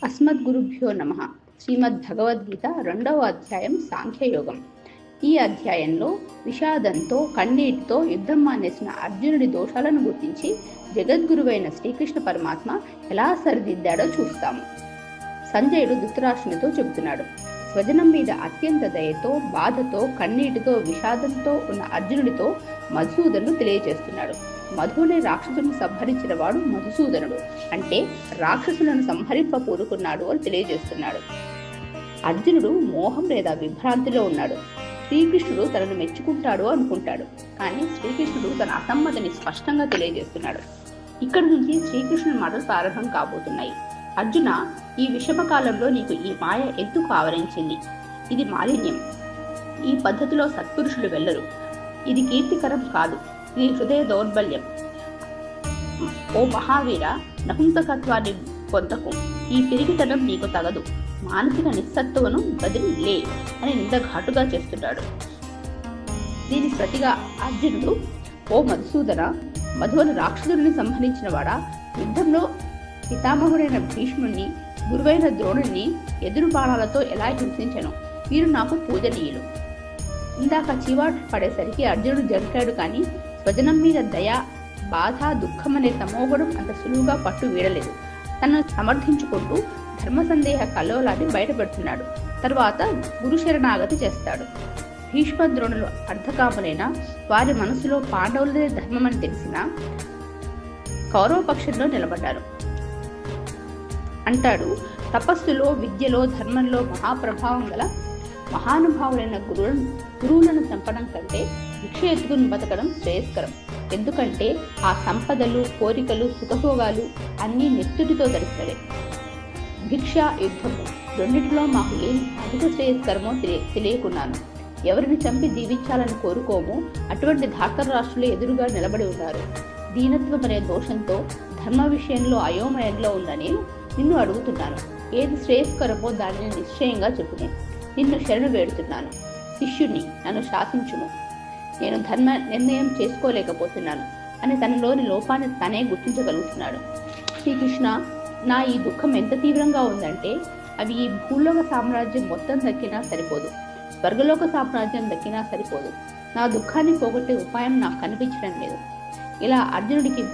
అస్మద్గురుభ్యో నమః. శ్రీమద్ భగవద్గీత 2వ అధ్యాయం సాంఖ్యయోగం. ఈ అధ్యాయంలో విషాదంతో కన్నీటితో యుద్ధం మానేసిన అర్జునుడి దోషాలను గుర్తించి జగద్గురువైన శ్రీకృష్ణ పరమాత్మ ఎలా సరిదిద్దాడో చూస్తాము. సంజయుడు ధృతరాష్ట్రునితో చెబుతున్నాడు. స్వజనం మీద అత్యంత దయతో, బాధతో, కన్నీటితో, విషాదంతో ఉన్న అర్జునుడితో మధుసూదనుడు తెలియజేస్తున్నాడు. మధువునే రాక్షసుని సంహరించిన వాడు మధుసూదనుడు, అంటే రాక్షసులను సంహరింప పూనుకున్నాడు అని తెలియజేస్తున్నాడు. అర్జునుడు మోహం లేదా విభ్రాంతిలో ఉన్నాడు. శ్రీకృష్ణుడు తనను మెచ్చుకుంటాడు అనుకుంటాడు, కానీ శ్రీకృష్ణుడు తన అసమ్మతిని స్పష్టంగా తెలియజేస్తున్నాడు. ఇక్కడి నుంచి శ్రీకృష్ణుని మాటలు ప్రారంభం కాబోతున్నాయి. అర్జున, ఈ విషమకాలంలో నీకు ఈ మాయ ఎందుకు ఆవరించింది? ఇది మాలిన్యం. ఈ పద్ధతిలో సత్పురుషులు వెళ్ళరు. ఇది కీర్తికరం కాదు. ఇది హృదయ దౌర్బల్యం. ఓ మహావీర, నపుంసకత్వాన్ని పొందకు. ఈ పిరిగితనం నీకు తగదు. మానసిక నిస్సత్తువను బదిలీ లే అని నింద ఘాటుగా చేస్తున్నాడు. దీని ప్రతిగా అర్జునుడు, ఓ మధుసూదన, మధువును రాక్షసుడిని సంహరించిన వాడా, యుద్ధంలో పితామహుడైన భీష్ముడిని, గురువైన ద్రోణుడిని ఎదురు బాణాలతో ఎలా హింసించను? వీరు నాకు పూజనీయులు. ఇందాక చీవాటు పడేసరికి అర్జునుడు జంకాడు, కానీ స్వజనం మీద దయ, బాధ, దుఃఖం అనే తమోగుణం అంత సులువుగా పట్టు వీడలేదు. తనను సమర్థించుకుంటూ ధర్మ సందేహ కల్లోలాన్ని బయటపెడుతున్నాడు. తర్వాత గురు శరణాగతి చేస్తాడు. భీష్మద్రోణులు అర్ధకాములైన వారి మనసులో పాండవులదే ధర్మమని తెలిసిన కౌరవపక్షంలో నిలబడ్డారు. అంటాడు, తపస్సులో, విద్యలో, ధర్మంలో మహాప్రభావం గల మహానుభావులైన గురువులను చంపడం కంటే భిక్ష ఎత్తుకుని బతకడం శ్రేయస్కరం. ఎందుకంటే ఆ సంపదలు, కోరికలు, సుఖభోగాలు అన్నీ నెత్తుటితో తడిసినవే. భిక్ష, యుద్ధము రెండింటిలో మాకు ఏం అధిక శ్రేయస్కరమో తెలియకున్నాను. ఎవరిని చంపి జీవించాలని కోరుకోమో అటువంటి ధార్తరాష్ట్రులు ఎదురుగా నిలబడి ఉన్నారు. దీనత్వం అనే దోషంతో ధర్మ విషయంలో అయోమయంలో ఉన్న నేను నిన్ను అడుగుతున్నాను. ఏది శ్రేయస్కరమో దానిని నిశ్చయంగా చెప్పునే. నిన్ను శరణు వేడుతున్నాను. శిష్యుణ్ణి, నన్ను శాసించుము. నేను ధర్మ నిర్ణయం చేసుకోలేకపోతున్నాను అని తనలోని లోపాన్ని తనే గుర్తించగలుగుతున్నాడు. శ్రీకృష్ణ, నా ఈ దుఃఖం ఎంత తీవ్రంగా ఉందంటే అవి ఈ భూలోక సామ్రాజ్యం మొత్తం దక్కినా సరిపోదు, స్వర్గలోక సామ్రాజ్యం దక్కినా సరిపోదు. నా దుఃఖాన్ని పోగొట్టే ఉపాయం నాకు కనిపించడం లేదు. ఇలా అర్జునుడికి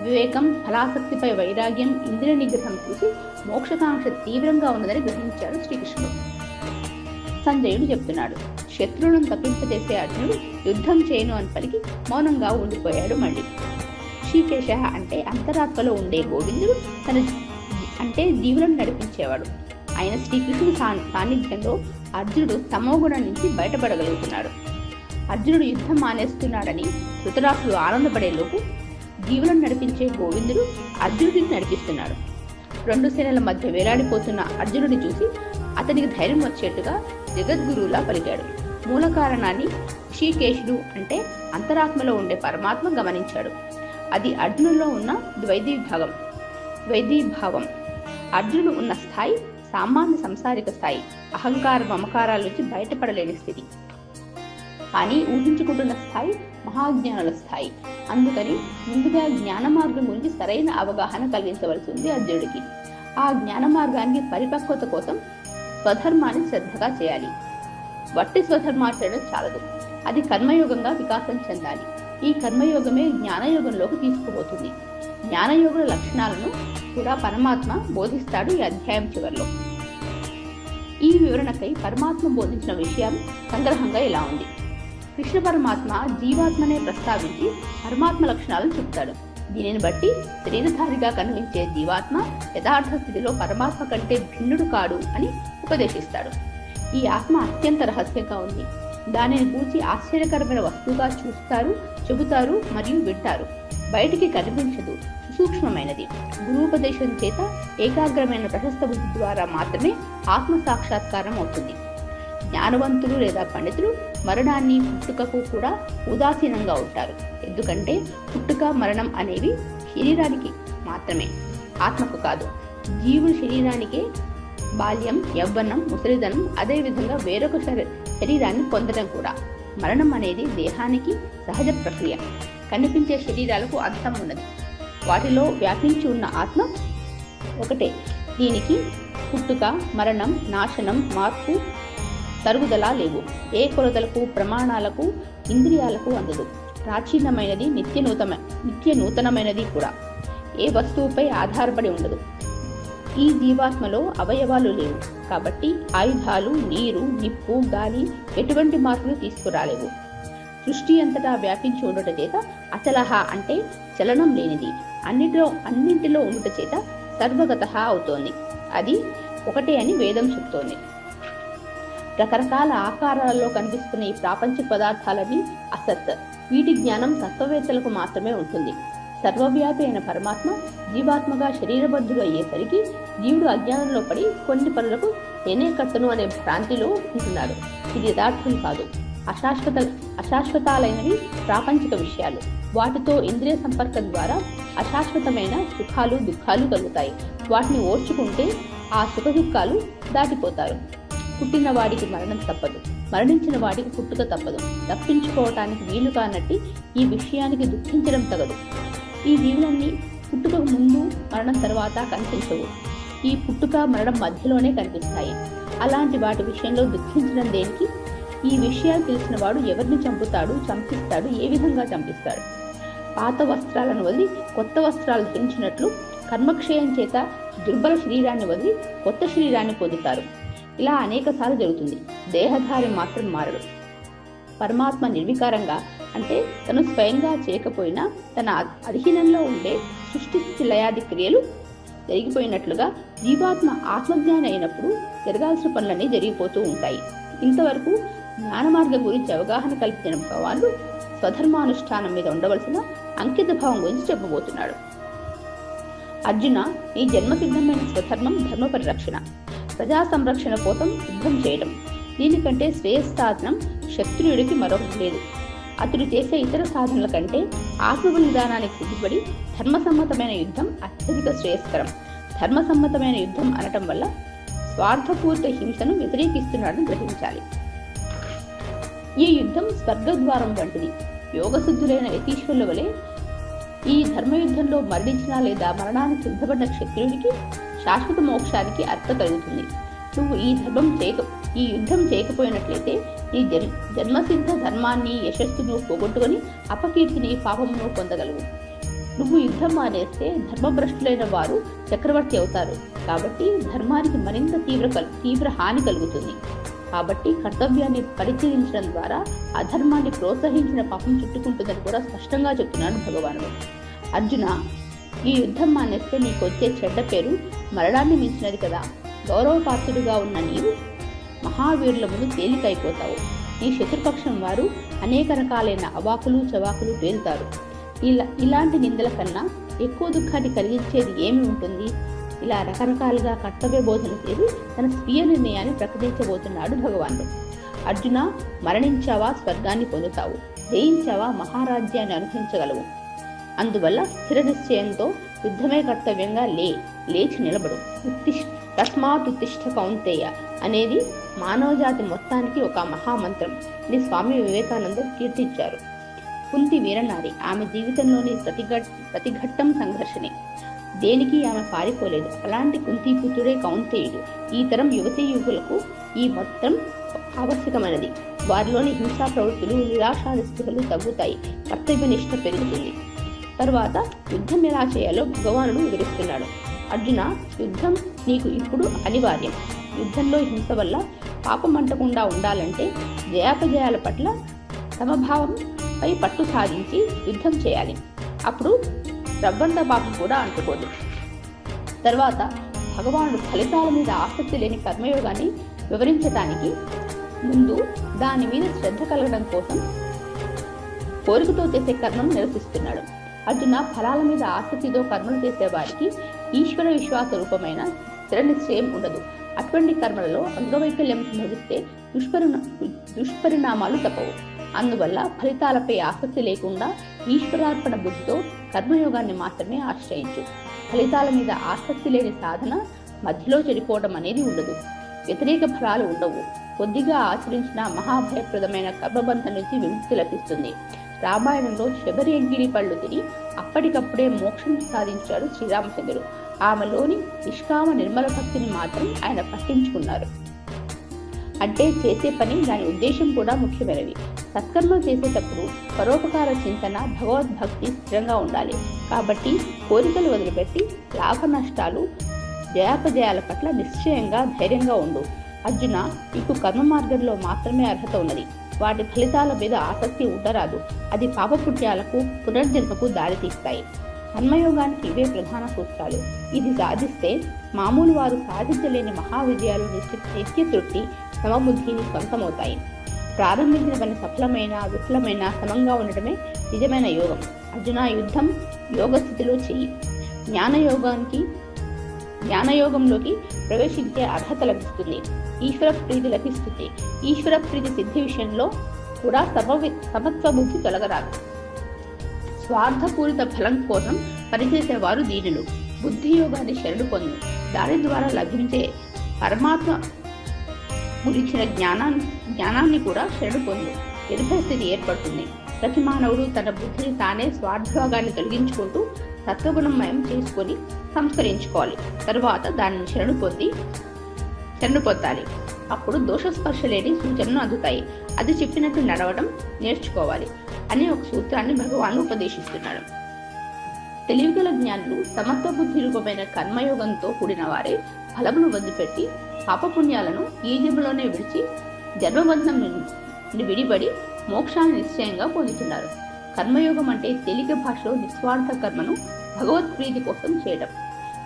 వివేకం, ఫలాసక్తిపై వైరాగ్యం, ఇంద్రియ నిగ్రహం చూసి మోక్షకాంక్ష తీవ్రంగా ఉన్నదని గ్రహించాడు శ్రీకృష్ణుడు. సంజయుడు చెప్తున్నాడు. శత్రువులను తప్పింపజేసే అర్జునుడు యుద్ధం చేయను అని పలికి మౌనంగా ఉండిపోయాడు. మళ్ళీ శ్రీకేశ అంటే అంతరాత్మలో ఉండే గోవిందుడు, తన అంటే జీవులను నడిపించేవాడు. ఆయన శ్రీకృష్ణుడు సాన్నిధ్యంలో అర్జునుడు తమోగుణం నుంచి బయటపడగలుగుతున్నాడు. అర్జునుడు యుద్ధం మానేస్తున్నాడని ధృతరాష్ట్రుడు ఆనందపడేలోపు జీవులను నడిపించే గోవిందుడు అర్జునుడిని నడిపిస్తున్నాడు. రెండు సేనల మధ్య వేలాడిపోతున్న అర్జునుడిని చూసి అతనికి ధైర్యం వచ్చేట్టుగా జగద్గురువులా పలికాడు. మూల కారణాన్ని శ్రీకేశుడు అంటే అంతరాత్మలో ఉండే పరమాత్మ గమనించాడు. అది అర్జునులో ఉన్న ద్వైతీభావం. అర్జునుడు ఉన్న స్థాయి సామాన్య సంసారిక స్థాయి, అహంకార మమకారాల నుంచి బయటపడలేని స్థితి. కానీ ఊహించుకుంటున్న స్థాయి మహాజ్ఞానుల స్థాయి. అందుకని ముందుగా జ్ఞాన మార్గం గురించి సరైన అవగాహన కలిగించవలసి ఉంది అర్జునుడికి. ఆ జ్ఞాన మార్గానికి పరిపక్వత కోసం స్వధర్మాన్ని శ్రద్ధగా చేయాలి. వట్టి స్వధర్మాచరణ చాలదు, అది కర్మయోగంగా వికాసం చెందాలి. ఈ కర్మయోగమే జ్ఞానయోగంలోకి తీసుకుపోతుంది. జ్ఞానయోగుల లక్షణాలను కూడా పరమాత్మ బోధిస్తాడు ఈ అధ్యాయం చివరిలో. ఈ వివరణకై పరమాత్మ బోధించిన విషయం సంగ్రహంగా ఇలా ఉంది. కృష్ణ పరమాత్మ జీవాత్మనే ప్రస్తావించి పరమాత్మ లక్షణాలను చెప్తాడు. దీనిని బట్టి శరీరధారిగా కనిపించే జీవాత్మ యథార్థ స్థితిలో పరమాత్మ కంటే భిన్నుడు కాడు అని ఉపదేశిస్తాడు. ఈ ఆత్మ అత్యంత రహస్యంగా ఉంది. దానిని గూర్చి ఆశ్చర్యకరమైన వస్తువుగా చూస్తారు, చెబుతారు మరియు వింటారు. బయటికి కనిపించదు, సూక్ష్మమైనది. గురూపదేశం చేత ఏకాగ్రమైన ప్రశస్త బుద్ధి ద్వారా మాత్రమే ఆత్మ సాక్షాత్కారం అవుతుంది. జ్ఞానవంతులు లేదా పండితులు మరణాన్ని, పుట్టుకకు కూడా ఉదాసీనంగా ఉంటారు. ఎందుకంటే పుట్టుక, మరణం అనేవి శరీరానికి మాత్రమే, ఆత్మకు కాదు. జీవుని శరీరానికే బాల్యం, యవ్వనం, ముసలిదనం, అదేవిధంగా వేరొక శరీరాన్ని పొందడం కూడా. మరణం అనేది దేహానికి సహజ ప్రక్రియ. కనిపించే శరీరాలకు అంతం ఉన్నది. వాటిలో వ్యాపించి ఉన్న ఆత్మ ఒకటే. దీనికి పుట్టుక, మరణం, నాశనం, మార్పు, తరుగుదల లేవు. ఏ కొలతలకు, ప్రమాణాలకు, ఇంద్రియాలకు అందదు. ప్రాచీనమైనది, నిత్య నూతనమైనది కూడా. ఏ వస్తువుపై ఆధారపడి ఉండదు. ఈ జీవాత్మలో అవయవాలు లేవు కాబట్టి ఆయుధాలు, నీరు, నిప్పు, గాలి ఎటువంటి మార్పులు తీసుకురాలేవు. సృష్టి అంతటా వ్యాపించి ఉండుట చేత అచలహ అంటే చలనం లేనిది, అన్నింటిలో ఉండుట చేత సర్వగత అవుతోంది. అది ఒకటే అని వేదం చెప్తోంది. రకరకాల ఆకారాలలో కనిపిస్తున్న ఈ ప్రాపంచిక పదార్థాలన్నీ అసత్. వీటి జ్ఞానం తత్వవేత్తలకు మాత్రమే ఉంటుంది. సర్వవ్యాపి అయిన పరమాత్మ జీవాత్మగా శరీరబద్ధుడు అయ్యేసరికి జీవుడు అజ్ఞానంలో పడి కొన్ని పనులకు నేనే కర్తను అనే భ్రాంతిలో ఉంటున్నాడు. ఇది యథార్థం కాదు. అశాశ్వతాలైనవి ప్రాపంచిక విషయాలు. వాటితో ఇంద్రియ సంపర్కం ద్వారా అశాశ్వతమైన సుఖాలు, దుఃఖాలు కలుగుతాయి. వాటిని ఓర్చుకుంటే ఆ సుఖ దుఃఖాలు దాటిపోతారు. పుట్టిన వాడికి మరణం తప్పదు, మరణించిన వాడికి పుట్టుక తప్పదు. తప్పించుకోవటానికి వీలు కానట్టి ఈ విషయానికి దుఃఖించడం తగదు. ఈ జీవులన్నీ పుట్టుకకు ముందు, మరణం తర్వాత కనిపించవు. ఈ పుట్టుక, మరణం మధ్యలోనే కనిపిస్తాయి. అలాంటి వాటి విషయంలో దుఃఖించడం దేనికి? ఈ విషయాలు తెలిసిన వాడు ఎవరిని చంపుతాడు, చంపిస్తాడు, ఏ విధంగా చంపిస్తాడు? పాత వస్త్రాలను వదిలి కొత్త వస్త్రాలు ధరించినట్లు కర్మక్షయం చేత దుర్బల శరీరాన్ని వదిలి కొత్త శరీరాన్ని పొందుతారు. ఇలా అనేక సార్లు జరుగుతుంది. దేహధారి మాత్రం మారడు. పరమాత్మ నిర్వికారంగా అంటే తను స్వయంగా చేయకపోయినా తన అధీనంలో ఉండే సృష్టి స్థితి లయాది క్రియలు జరిగిపోయినట్లుగా జీవాత్మ ఆత్మజ్ఞాని అయినప్పుడు జరగాల్సిన పనులన్నీ జరిగిపోతూ ఉంటాయి. ఇంతవరకు జ్ఞాన మార్గం గురించి అవగాహన కల్పించిన భగవానుడు స్వధర్మానుష్ఠానం మీద ఉండవలసిన అంకిత భావం గురించి చెప్పబోతున్నాడు. అర్జున, నీ జన్మసిద్ధమైన స్వధర్మం ధర్మ పరిరక్షణ, ప్రజా సంరక్షణ కోసం యుద్ధం చేయడం. దీనికంటే శ్రేయస్సాధనం క్షత్రియుడికి మరొకటి లేదు. అతడు చేసే ఇతర సాధనల కంటే ఆత్మబలిదానానికి సిద్ధపడి ధర్మసమ్మతమైన యుద్ధం అత్యధిక శ్రేయస్కరం. ధర్మసమ్మతమైన యుద్ధం అనటం వల్ల స్వార్థపూరిత హింసను వ్యతిరేకిస్తున్నాడని గ్రహించాలి. ఈ యుద్ధం స్వర్గద్వారం వంటిది. యోగసిద్ధులైన యతీశ్వరుల వలె ఈ ధర్మయుద్ధంలో మరణించినా లేదా మరణానికి సిద్ధపడిన క్షత్రియుడికి శాశ్వత మోక్షానికి అర్హత కలుగుతుంది. నువ్వు ఈ యుద్ధం చేయకపోయినట్లయితే నీ జన్మసిద్ధ ధర్మాన్ని, యశస్సును పోగొట్టుకొని అపకీర్తిని, పాపమును పొందగలవు. నువ్వు యుద్ధం మానేస్తే ధర్మభ్రష్టులైన వారు చక్రవర్తి అవుతారు. కాబట్టి ధర్మానికి మరింత తీవ్ర హాని కలుగుతుంది. కాబట్టి కర్తవ్యాన్ని పరిశీలించడం ద్వారా అధర్మాన్ని ప్రోత్సహించిన పాపం చుట్టుకుంటుందని కూడా స్పష్టంగా చెప్తున్నాడు భగవానుడు. అర్జున, ఈ యుద్ధం మానేస్తే నీకు వచ్చే చెడ్డ పేరు మరణాన్ని మించినది కదా. గౌరవపాత్రుడిగా ఉన్న నీవు మహావీరుల ముందు తేలికైపోతావు. నీ శత్రుపక్షం వారు అనేక రకాలైన అవాకులు చవాకులు పేలుతారు. ఇలాంటి నిందల కన్నా ఎక్కువ దుఃఖాన్ని కలిగించేది ఏమి ఉంటుంది? ఇలా రకరకాలుగా కర్తవ్య బోధన చేసి తన స్వీయ నిర్ణయాన్ని ప్రకటించబోతున్నాడు భగవానుడు. అర్జున, మరణించావా స్వర్గాన్ని పొందుతావు, జయించావా మహారాజ్యాన్ని అనుభవించగలవు. అందువల్ల స్థిర నిశ్చయంతో యుద్ధమే కర్తవ్యంగా లేచి నిలబడు. తస్మాత్ ఉత్తిష్ఠ కౌంతేయ అనేది మానవజాతి మొత్తానికి ఒక మహామంత్రం అని స్వామి వివేకానంద కీర్తించారు. కుంతి వీరనారి. ఆమె జీవితంలోని ప్రతి ఘట్టం సంఘర్షణే. దేనికి ఆమె పారిపోలేదు. అలాంటి కుంతిపుత్రుడే కౌంతేయుడు. ఈ తరం యువతీ యువకులకు ఈ మొత్తం ఆవశ్యకమైనది. వారిలోని హింసా ప్రవృత్తులు, నిరాశానిస్పృహలు తగ్గుతాయి. కర్తవ్యనిష్ట పెరుగుతుంది. తర్వాత యుద్ధం ఎలా చేయాలో భగవానుడు వివరిస్తున్నాడు. అర్జున, యుద్ధం నీకు ఇప్పుడు అనివార్యం. యుద్ధంలో హింస వల్ల పాపం అంటకుండా ఉండాలంటే జయాపజయాల పట్ల సమభావంపై పట్టు సాధించి యుద్ధం చేయాలి. అప్పుడు రవ్వంత పాపం కూడా అంటుకోదు. తర్వాత భగవానుడు ఫలితాల మీద ఆసక్తి లేని కర్మయోగాన్ని వివరించడానికి ముందు దాని మీద శ్రద్ధ కలగడం కోసం కోరికతో చేసే కర్మను నిరసిస్తున్నాడు. అర్జున, ఫలాల మీద ఆసక్తితో కర్మలు చేసే వారికి ఈశ్వర విశ్వాస రూపమైన స్థిర నిశ్చయం ఉండదు. అటువంటి కర్మలలో అంగవైకల్యం సంభవిస్తే దుష్పరిణామాలు తప్పవు. అందువల్ల ఫలితాలపై ఆసక్తి లేకుండా ఈశ్వరార్పణ బుద్ధితో కర్మయోగాన్ని మాత్రమే ఆశ్రయించు. ఫలితాల మీద ఆసక్తి లేని సాధన మధ్యలో చెడిపోవడం అనేది ఉండదు. వ్యతిరేక ఫలాలు ఉండవు. కొద్దిగా ఆచరించిన మహాభయప్రదమైన కర్మబంధం నుంచి విముక్తి లభిస్తుంది. రామాయణంలో శబరి ఎంగిలి పళ్ళు తిని అప్పటికప్పుడే మోక్షం సాధించాడు శ్రీరామచంద్రుడు. ఆమెలోని నిష్కామ నిర్మల భక్తిని మాత్రం ఆయన పట్టించుకున్నారు. అంటే చేసే పని, దాని ఉద్దేశం కూడా ముఖ్యమైనవి. సత్కర్మలు చేసేటప్పుడు పరోపకార చింతన, భగవద్భక్తి స్థిరంగా ఉండాలి. కాబట్టి కోరికలు వదిలిపెట్టి లాభ నష్టాలు, జయాపజయాల పట్ల నిశ్చయంగా ధైర్యంగా ఉండు. అర్జున, నీకు కర్మ మార్గంలో మాత్రమే అర్హత ఉన్నది. వాటి ఫలితాల మీద ఆసక్తి ఉండరాదు. అది పాపపుణ్యాలకు, పునర్జన్మకు దారితీస్తాయి. కర్మయోగానికి ఇవే ప్రధాన సూత్రాలు. ఇది సాధిస్తే మామూలు వారు సాధించలేని మహావిజయాలు, నిత్య తృప్తి, సమబుద్ధిని సొంతమవుతాయి. ప్రారంభించిన పని సఫలమైన, విఫలమైన సమంగా ఉండటమే నిజమైన యోగం. అర్జున, యుద్ధం యోగస్థితిలో చెయ్యి. జ్ఞానయోగంలోకి ప్రవేశించే అర్హత లభిస్తుంది. ఈశ్వర ప్రీతి లభిస్తుంది. ఈశ్వర ప్రీతి సిద్ధి విషయంలో కూడా సమత్వ బుద్ధి తొలగరాదు. స్వార్థపూరిత ఫలం కోసం పనిచేసేవారు దీనులు. బుద్ధి యోగాన్ని శరణు పొందు. దాని ద్వారా లభించే పరమాత్మ గురించిన జ్ఞానాన్ని కూడా శరణు పొందు. నిర్భయ స్థితి ఏర్పడుతుంది. ప్రతి మానవుడు తన బుద్ధిని తానే స్వార్థభాగాన్ని తొలగించుకుంటూ సత్వగుణమయం చేసుకొని సంస్కరించుకోవాలి. తరువాత దానిని శరణు పొందాలి. అప్పుడు దోషస్పర్శ లేని సూచనలు అందుతాయి. అది చెప్పినట్టు నడవడం నేర్చుకోవాలి అనే ఒక సూత్రాన్ని భగవాన్ ఉపదేశిస్తున్నాడు. తెలివిగల జ్ఞానులు సమత్వ బుద్ధి రూపమైన కర్మయోగంతో కూడిన వారే ఫలమును వదిలిపెట్టి పాపపుణ్యాలను ఈ జన్మలోనే విడిచి జన్మబంధం నుండి విడిపడి మోక్షాన్ని నిశ్చయంగా పొందుతున్నారు. కర్మయోగం అంటే తేలిక భాషలో నిస్వార్థ కర్మను భగవత్ప్రీతి కోసం చేయడం.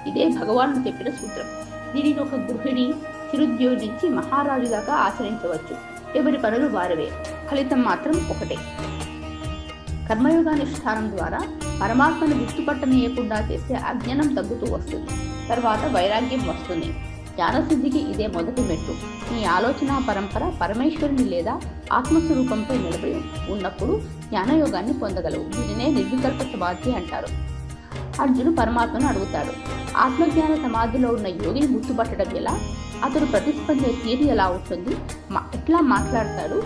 ఇదే భగవాను చెప్పిన సూత్రం. దీనిని ఒక గృహిణి, చిరుద్యోగి నుంచి మహారాజు దాకా ఆచరించవచ్చు. ఎవరి పనులు వారివే, ఫలితం మాత్రం ఒకటే. కర్మయోగానుష్ఠానం ద్వారా పరమాత్మను గుర్తుపట్టనీయకుండా చేసే అజ్ఞానం తగ్గుతూ వస్తుంది. తర్వాత వైరాగ్యం వస్తుంది. జ్ఞానసిద్ధికి ఇదే మొదటి మెట్టు. నీ ఆలోచన పరంపర పరమేశ్వరుని లేదా ఆత్మస్వరూపంపై నిలబడి ఉన్నప్పుడు జ్ఞానయోగాన్ని పొందగలవు. దీనినే నిర్వికల్ప సమాధి అంటారు. అర్జును పరమాత్మను అడుగుతాడు, ఆత్మజ్ఞాన సమాధిలో ఉన్న యోగిని గుర్తుపట్టడం ఎలా? అతడు ప్రతిస్పందే తీరు ఎలా ఉంటుంది? ఎట్లా మాట్లాడతాడు?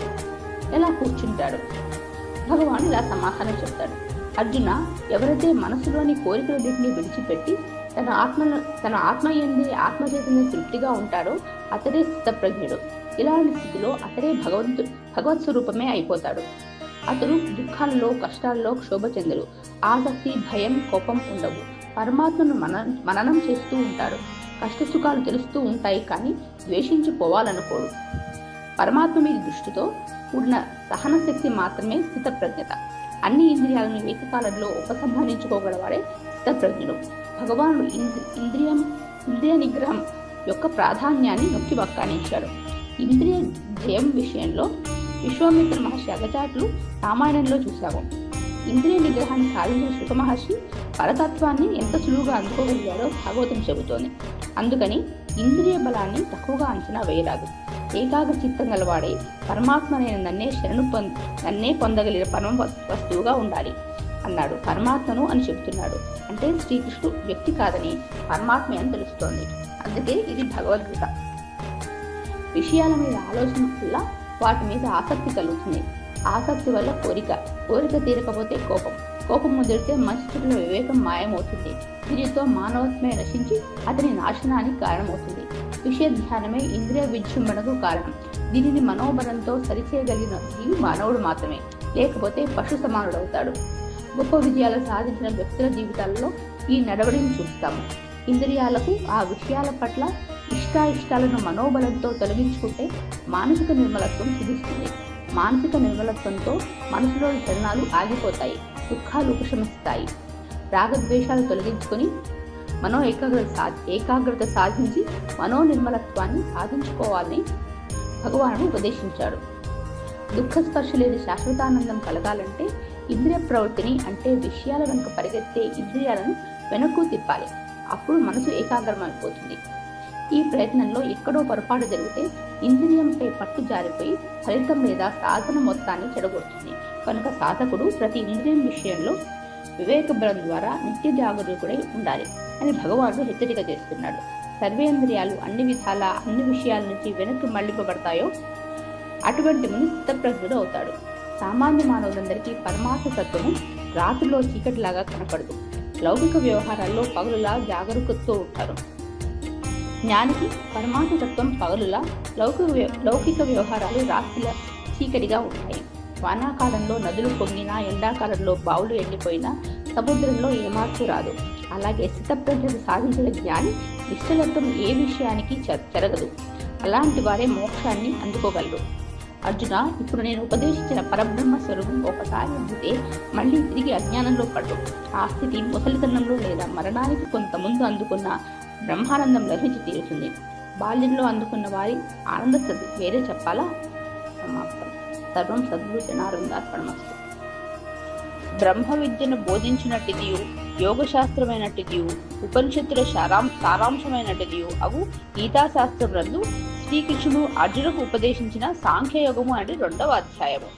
ఎలా కూర్చుంటాడు? భగవాన్ ఇలా సమాధానం చెప్తాడు. అర్జున, ఎవరైతే మనసులోని కోరికలన్నింటినీ విడిచిపెట్టి తన ఆత్మయందే ఆత్మచైతన్య తృప్తిగా ఉంటాడో అతడే స్థితప్రజ్ఞుడు. ఇలాంటి స్థితిలో అతడే భగవత్ స్వరూపమే అయిపోతాడు. అతడు దుఃఖాల్లో, కష్టాల్లో క్షోభ చెందడు. ఆసక్తి, భయం, కోపం ఉండవు. పరమాత్మను మననం చేస్తూ ఉంటాడు. కష్టసుఖాలు తెలుస్తూ ఉంటాయి, కానీ ద్వేషించిపోవాలనుకోడు. పరమాత్మ మీద దృష్టితో కూడిన సహన శక్తి మాత్రమే స్థితప్రజ్ఞత. అన్ని ఇంద్రియాలను ఏకకాలంలో ఉపసంహరించుకోగలవాడే స్థితప్రజ్ఞుడు. భగవానుడు ఇంద్రియ నిగ్రహం యొక్క ప్రాధాన్యాన్ని నొక్కి వక్కాణించాడు. ఇంద్రియ జయం విషయంలో విశ్వామిత్ర మహర్షి అగచాట్లు రామాయణంలో చూశాము. ఇంద్రియ నిగ్రహాన్ని సాధించిన శుక మహర్షి పరతత్వాన్ని ఎంత సులువుగా అందుకోగలిగాడో భాగవతం చెబుతోంది. అందుకని ఇంద్రియ బలాన్ని తక్కువగా అంచనా వేయరాదు. ఏకాగ్ర చిత్తం గలవాడే పరమాత్మనైన నన్నే పొందగలిగిన పరమ వస్తువుగా ఉండాలి అన్నాడు. పరమాత్మను అని చెబుతున్నాడు అంటే శ్రీకృష్ణుడు వ్యక్తి కాదని పరమాత్మ అని తెలుస్తోంది. అందుకే ఇది భగవద్గీత. విషయాల మీద ఆలోచన వల్ల వాటి మీద ఆసక్తి కలుగుతుంది. ఆసక్తి వల్ల కోరిక తీరకపోతే కోపం ముదిరితే మనుషుల వివేకం మాయమవుతుంది. దీనితో మానవత్వమే నశించి అతని నాశనానికి కారణమవుతుంది. విషయ ధ్యానమే ఇంద్రియ విజృంభణకు కారణం. దీనిని మనోబలంతో సరిచేయగలిగిన జీవి మానవుడు మాత్రమే, లేకపోతే పశు సమానుడవుతాడు. గొప్ప విజయాలు సాధించిన వ్యక్తుల జీవితాలలో ఈ నడవడిని చూస్తాము. ఇంద్రియాలకు ఆ విషయాల పట్ల ఇష్టాయిష్టాలను మనోబలంతో తొలగించుకుంటే మానసిక నిర్మలత్వం సిద్ధిస్తుంది. మానసిక నిర్మలత్వంతో మనసులోని చలనాలు ఆగిపోతాయి, దుఃఖాలు ఉపశమిస్తాయి. రాగద్వేషాలు తొలగించుకొని ఏకాగ్రత సాధించి మనోనిర్మలత్వాన్ని సాధించుకోవాలని భగవానుడు ఉపదేశించాడు. దుఃఖస్పర్శ లేని శాశ్వతానందం కలగాలంటే ఇంద్రియ ప్రవృత్తిని, అంటే విషయాల వెనుక పరిగెత్తే ఇంద్రియాలను వెనక్కు తిప్పాలి. అప్పుడు మనసు ఏకాగ్రమైపోతుంది. ఈ ప్రయత్నంలో ఎక్కడో పొరపాటు జరిగితే ఇంద్రియంపై పట్టు జారిపోయి ఫలితం లేదా సాధన మొత్తాన్ని చెడగొడుతుంది. కనుక సాధకుడు ప్రతి ఇంద్రియం విషయంలో వివేక బలం ద్వారా నిత్య జాగరూకుడై ఉండాలి అని భగవానుడు హెచ్చరిక చేస్తున్నాడు. సర్వేంద్రియాలు అన్ని విషయాల నుంచి వెనక్కి మళ్లింపబడతాయో అటువంటి ముని స్థితప్రజ్ఞుడు అవుతాడు. సామాన్య మానవులందరికీ పరమాత్మ తత్వము రాత్రిలో చీకటిలాగా కనపడదు. లౌకిక వ్యవహారాల్లో పగలులా జాగరూకతతో ఉంటారు. జ్ఞానికి పరమాత్మ తత్వం పగలులా, లౌకిక వ్యవహారాలు రాత్రిల చీకటిగా ఉంటాయి. వానాకాలంలో నదులు పొంగినా, ఎండాకాలంలో బావులు ఎండిపోయినా సముద్రంలో ఏ మార్పు రాదు. అలాగే స్థితప్రజ్ఞను సాధించిన జ్ఞాని నిశ్చలత్వం ఏ విషయానికి చెరగదు. అలాంటి వారే మోక్షాన్ని అందుకోగలరు. అర్జున, ఇప్పుడు నేను ఉపదేశించిన పరబ్రహ్మ స్వరూపం ఒకసారి అందితే మళ్ళీ తిరిగి అజ్ఞానంలో పడ్డు. ఆ స్థితి ముసలితనంలో లేదా మరణానికి కొంత ముందు అందుకున్న బ్రహ్మానందం లభించి తీరుతుంది. బాల్యంలో అందుకున్న వారి ఆనంద స్థితి వేరే చెప్పాలా? సమాప్తం. సర్వం సద్గురు జనార్దనార్పణమస్తు. బ్రహ్మ విద్యను బోధించినట్టిదియు, యోగశాస్త్రమైనట్టిదియు, ఉపనిషత్తుల సారాంశమైనట్టిదియు అవు గీతాశాస్త్రమునందు శ్రీకృష్ణుడు అర్జునుకు ఉపదేశించిన సాంఖ్యయోగము అనే 2వ అధ్యాయము.